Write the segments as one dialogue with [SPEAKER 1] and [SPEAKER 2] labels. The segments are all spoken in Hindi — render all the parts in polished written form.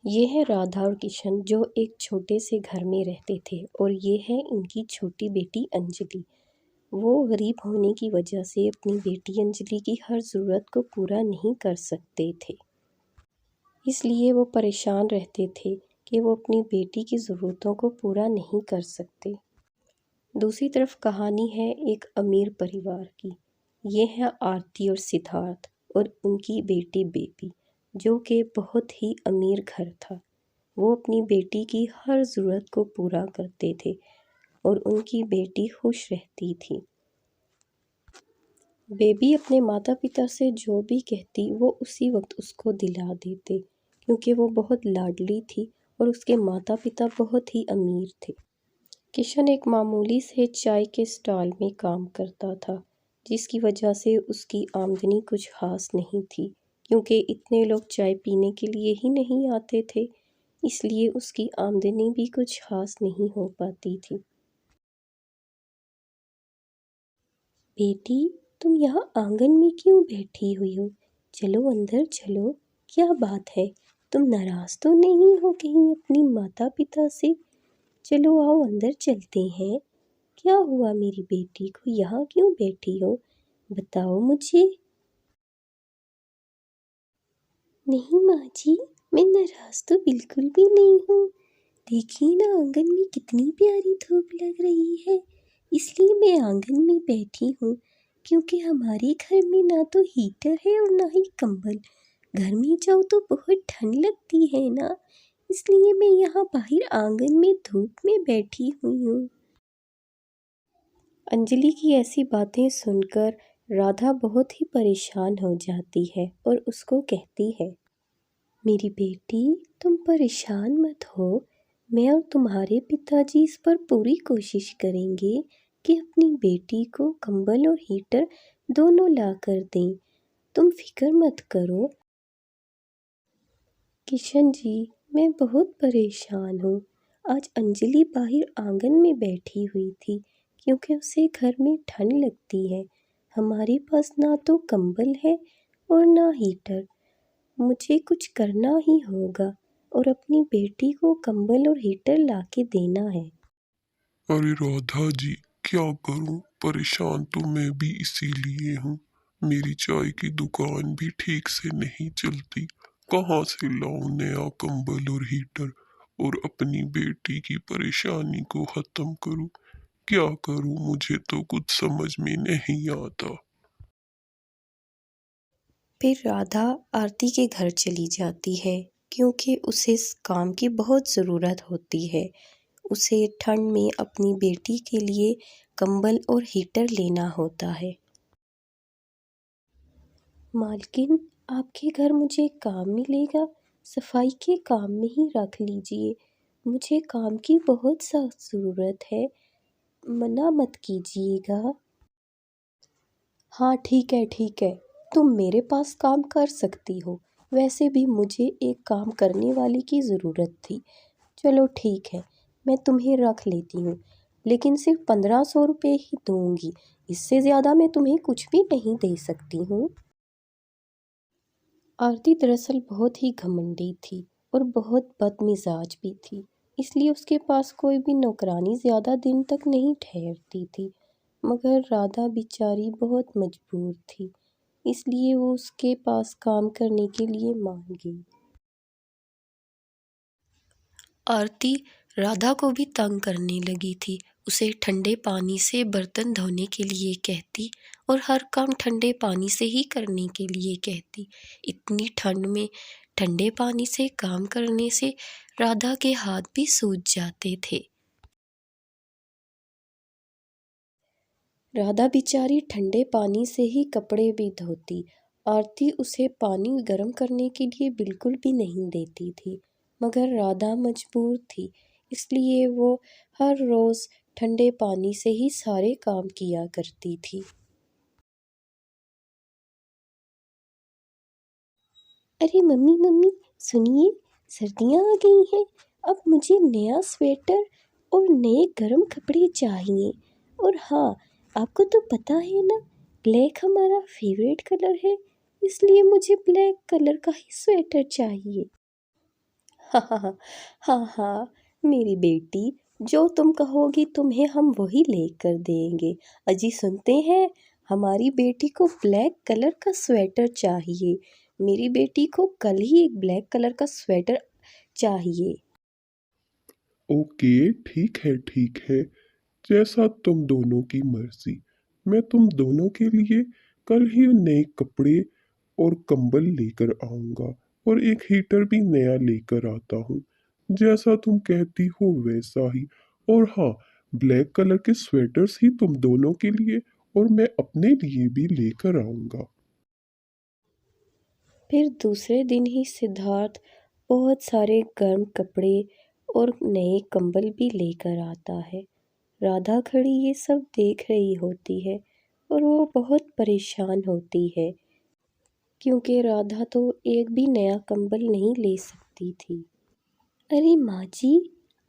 [SPEAKER 1] ये है राधा और किशन जो एक छोटे से घर में रहते थे और ये है इनकी छोटी बेटी अंजलि। वो गरीब होने की वजह से अपनी बेटी अंजलि की हर ज़रूरत को पूरा नहीं कर सकते थे, इसलिए वो परेशान रहते थे कि वो अपनी बेटी की ज़रूरतों को पूरा नहीं कर सकते। दूसरी तरफ कहानी है एक अमीर परिवार की। ये है आरती और सिद्धार्थ और उनकी बेटी बेबी, जो कि बहुत ही अमीर घर था। वो अपनी बेटी की हर ज़रूरत को पूरा करते थे और उनकी बेटी खुश रहती थी। बेबी अपने माता पिता से जो भी कहती वो उसी वक्त उसको दिला देते, क्योंकि वो बहुत लाडली थी और उसके माता पिता बहुत ही अमीर थे। किशन एक मामूली से चाय के स्टॉल में काम करता था, जिसकी वजह से उसकी आमदनी कुछ खास नहीं थी, क्योंकि इतने लोग चाय पीने के लिए ही नहीं आते थे, इसलिए उसकी आमदनी भी कुछ खास नहीं हो पाती थी। बेटी, तुम यहाँ आंगन में क्यों बैठी हुई हो? चलो अंदर चलो। क्या बात है? तुम नाराज तो नहीं हो कहीं अपनी माता पिता से? चलो आओ अंदर चलते हैं। क्या हुआ मेरी बेटी को, यहाँ क्यों बैठी हो? बताओ मुझे। नहीं माँ जी, मैं नाराज तो बिल्कुल भी नहीं हूँ। देखिए ना आंगन में कितनी प्यारी धूप लग रही है, इसलिए मैं आंगन में बैठी हूँ। क्योंकि हमारे घर में ना तो हीटर है और ना ही कंबल। घर में जाओ तो बहुत ठंड लगती है ना, इसलिए मैं यहाँ बाहर आंगन में धूप में बैठी हुई हूँ। अंजलि की ऐसी बातें सुनकर राधा बहुत ही परेशान हो जाती है और उसको कहती है, मेरी बेटी, तुम परेशान मत हो। मैं और तुम्हारे पिताजी इस पर पूरी कोशिश करेंगे कि अपनी बेटी को कंबल और हीटर दोनों ला कर दें। तुम फिक्र मत करो। किशन जी, मैं बहुत परेशान हूँ। आज अंजलि बाहर आंगन में बैठी हुई थी, क्योंकि उसे घर में ठंड लगती है। हमारे पास ना तो कंबल है और ना हीटर। मुझे कुछ करना ही होगा और अपनी बेटी को कंबल और हीटर लाके देना है।
[SPEAKER 2] अरे राधा जी, क्या करूं? परेशान तो मैं भी इसीलिए हूँ। मेरी चाय की दुकान भी ठीक से नहीं चलती। कहाँ से लाऊं नया कंबल और हीटर और अपनी बेटी की परेशानी को खत्म करूं? क्या करूं? मुझे तो कुछ समझ में नहीं आता।
[SPEAKER 1] फिर राधा आरती के घर चली जाती है, क्योंकि उसे इस काम की बहुत ज़रूरत होती है। उसे ठंड में अपनी बेटी के लिए कंबल और हीटर लेना होता है। मालकिन, आपके घर मुझे काम मिलेगा? सफाई के काम में ही रख लीजिए। मुझे काम की बहुत सख्त ज़रूरत है, मना मत कीजिएगा। हाँ ठीक है, तुम मेरे पास काम कर सकती हो। वैसे भी मुझे एक काम करने वाली की ज़रूरत थी। चलो ठीक है, मैं तुम्हें रख लेती हूँ, लेकिन सिर्फ 1500 रुपये ही दूंगी। इससे ज़्यादा मैं तुम्हें कुछ भी नहीं दे सकती हूँ। आरती दरअसल बहुत ही घमंडी थी और बहुत बदमिजाज भी थी, इसलिए उसके पास कोई भी नौकरानी ज़्यादा दिन तक नहीं ठहरती थी। मगर राधा बेचारी बहुत मजबूर थी, इसलिए वो उसके पास काम करने के लिए मान गई। आरती राधा को भी तंग करने लगी थी। उसे ठंडे पानी से बर्तन धोने के लिए कहती और हर काम ठंडे पानी से ही करने के लिए कहती। इतनी ठंड में ठंडे पानी से काम करने से राधा के हाथ भी सूज जाते थे। राधा बेचारी ठंडे पानी से ही कपड़े भी धोती। आरती उसे पानी गर्म करने के लिए बिल्कुल भी नहीं देती थी, मगर राधा मजबूर थी, इसलिए वो हर रोज़ ठंडे पानी से ही सारे काम किया करती थी। अरे मम्मी मम्मी, सुनिए, सर्दियाँ आ गई हैं। अब मुझे नया स्वेटर और नए गर्म कपड़े चाहिए। और हाँ, आपको तो पता है ना, ब्लैक हमारा फेवरेट कलर है, इसलिए मुझे ब्लैक कलर का ही स्वेटर चाहिए। हाँ हाँ हाँ हाँ हाँ, मेरी बेटी, जो तुम कहोगी तुम्हें हम वही लेकर देंगे। अजी सुनते हैं, हमारी बेटी को ब्लैक कलर का स्वेटर चाहिए। मेरी बेटी को कल ही एक ब्लैक कलर का स्वेटर चाहिए।
[SPEAKER 2] ओके, ठीक है, जैसा तुम दोनों की मर्जी। मैं तुम दोनों के लिए कल ही नए कपड़े और कंबल लेकर आऊंगा, और एक हीटर भी नया लेकर आता हूँ। जैसा तुम कहती हो वैसा ही। और हाँ, ब्लैक कलर के स्वेटर्स ही तुम दोनों के लिए, और मैं अपने लिए भी लेकर आऊंगा।
[SPEAKER 1] फिर दूसरे दिन ही सिद्धार्थ बहुत सारे गर्म कपड़े और नए कंबल भी लेकर आता है। राधा खड़ी ये सब देख रही होती है और वो बहुत परेशान होती है, क्योंकि राधा तो एक भी नया कंबल नहीं ले सकती थी। अरे माँ जी,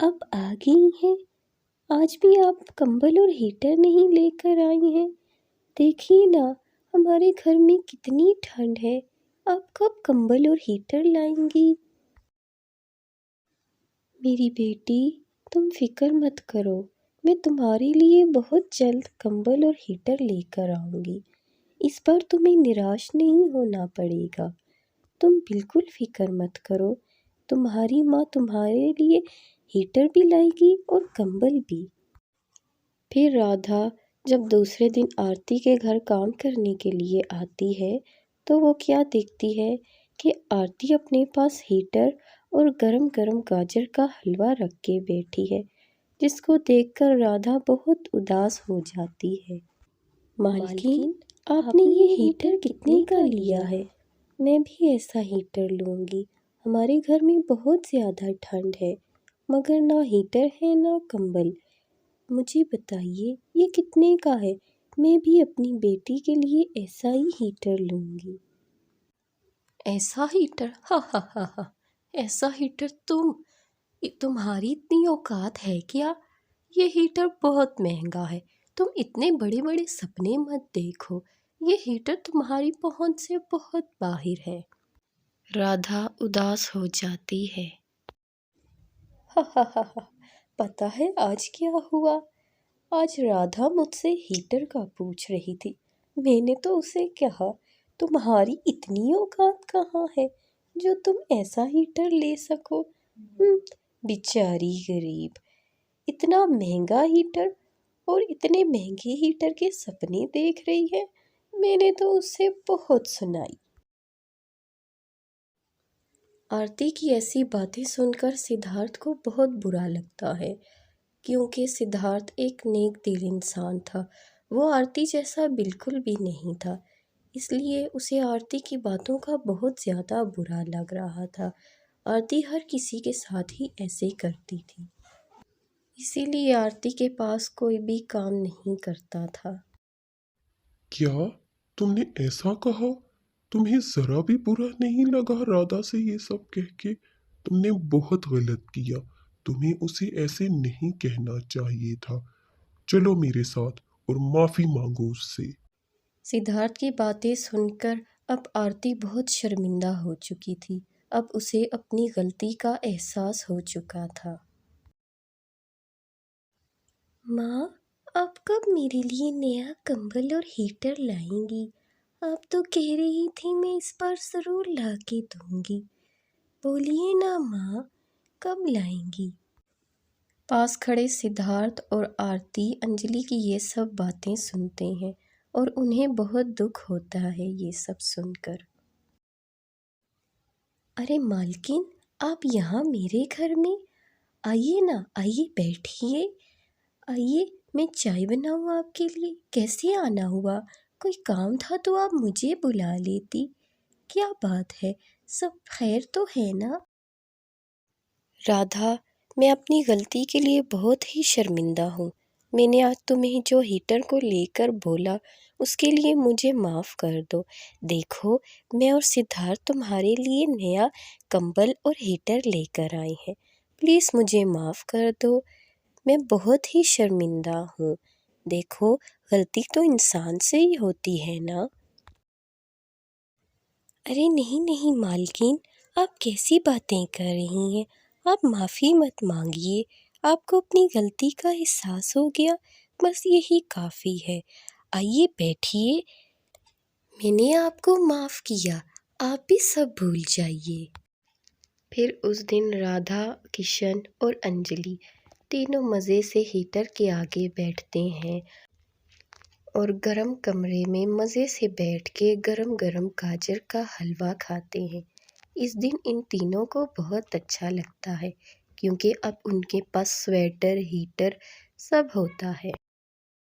[SPEAKER 1] अब आ गई हैं। आज भी आप कंबल और हीटर नहीं लेकर आई हैं। देखिए ना, हमारे घर में कितनी ठंड है। आप कब कंबल और हीटर लाएंगी? मेरी बेटी, तुम फिक्र मत करो, मैं तुम्हारे लिए बहुत जल्द कंबल और हीटर लेकर आऊंगी। इस बार तुम्हें निराश नहीं होना पड़ेगा। तुम बिल्कुल फिक्र मत करो, तुम्हारी माँ तुम्हारे लिए हीटर भी लाएगी और कंबल भी। फिर राधा जब दूसरे दिन आरती के घर काम करने के लिए आती है, तो वो क्या देखती है कि आरती अपने पास हीटर और गरम गरम गाजर का हलवा रख के बैठी है, जिसको देखकर राधा बहुत उदास हो जाती है। मालकिन, आपने ये हीटर कितने का लिया है? मैं भी ऐसा हीटर लूँगी। हमारे घर में बहुत ज़्यादा ठंड है, मगर ना हीटर है ना कंबल। मुझे बताइए ये कितने का है? मैं भी अपनी बेटी के लिए ऐसा ही हीटर लूँगी। ऐसा हीटर? हा हा हा हा, ऐसा हीटर तुम्हारी इतनी औकात है क्या? ये हीटर बहुत महंगा है। तुम इतने बड़े बड़े सपने मत देखो, ये हीटर तुम्हारी पहुंच से बहुत बाहर है। राधा उदास हो जाती है। हा हा हा हा, पता है आज क्या हुआ? आज राधा मुझसे हीटर का पूछ रही थी। मैंने तो उसे कहा, तुम्हारी इतनी औकात कहाँ है जो तुम ऐसा हीटर ले सको? बेचारी गरीब, इतना महंगा हीटर और इतने महंगे हीटर के सपने देख रही है। मैंने तो उससे बहुत सुनाई। आरती की ऐसी बातें सुनकर सिद्धार्थ को बहुत बुरा लगता है, क्योंकि सिद्धार्थ एक नेक दिल इंसान था। वो आरती जैसा बिल्कुल भी नहीं था, इसलिए उसे आरती की बातों का बहुत ज़्यादा बुरा लग रहा था। आरती हर किसी के साथ ही ऐसे करती थी, इसीलिए आरती के पास कोई भी काम नहीं करता था।
[SPEAKER 2] क्या तुमने ऐसा कहा? तुम्हें जरा भी बुरा नहीं लगा राधा से ये सब कह के? तुमने बहुत गलत किया। तुम्हें उसे ऐसे नहीं कहना चाहिए था। चलो मेरे साथ और माफी मांगो उससे।
[SPEAKER 1] सिद्धार्थ की बातें सुनकर अब आरती बहुत शर्मिंदा हो चुकी थी। अब उसे अपनी गलती का एहसास हो चुका था। माँ, आप कब मेरे लिए नया कंबल और हीटर लाएंगी? आप तो कह रही थी मैं इस बार ज़रूर ला के दूंगी। बोलिए ना माँ, कब लाएंगी? पास खड़े सिद्धार्थ और आरती अंजलि की ये सब बातें सुनते हैं और उन्हें बहुत दुख होता है ये सब सुनकर। अरे मालकिन, आप यहाँ मेरे घर में? आइए ना, आइए बैठिए। आइए, मैं चाय बनाऊँ आपके लिए। कैसे आना हुआ? कोई काम था तो आप मुझे बुला लेती। क्या बात है, सब खैर तो है ना? राधा, मैं अपनी गलती के लिए बहुत ही शर्मिंदा हूँ। मैंने आज तुम्हें जो हीटर को लेकर बोला, उसके लिए मुझे माफ़ कर दो। देखो, मैं और सिद्धार्थ तुम्हारे लिए नया कंबल और हीटर लेकर आए हैं। प्लीज़ मुझे माफ़ कर दो। मैं बहुत ही शर्मिंदा हूँ। देखो, गलती तो इंसान से ही होती है ना। अरे नहीं नहीं मालकिन, आप कैसी बातें कर रही हैं? आप माफ़ी मत मांगिए। आपको अपनी गलती का एहसास हो गया, बस यही काफ़ी है। आइए बैठिए। मैंने आपको माफ़ किया, आप भी सब भूल जाइए। फिर उस दिन राधा, किशन और अंजलि तीनों मज़े से हीटर के आगे बैठते हैं और गरम कमरे में मज़े से बैठ के गरम गरम गाजर का हलवा खाते हैं। इस दिन इन तीनों को बहुत अच्छा लगता है क्योंकि अब उनके पास स्वेटर, हीटर सब होता है।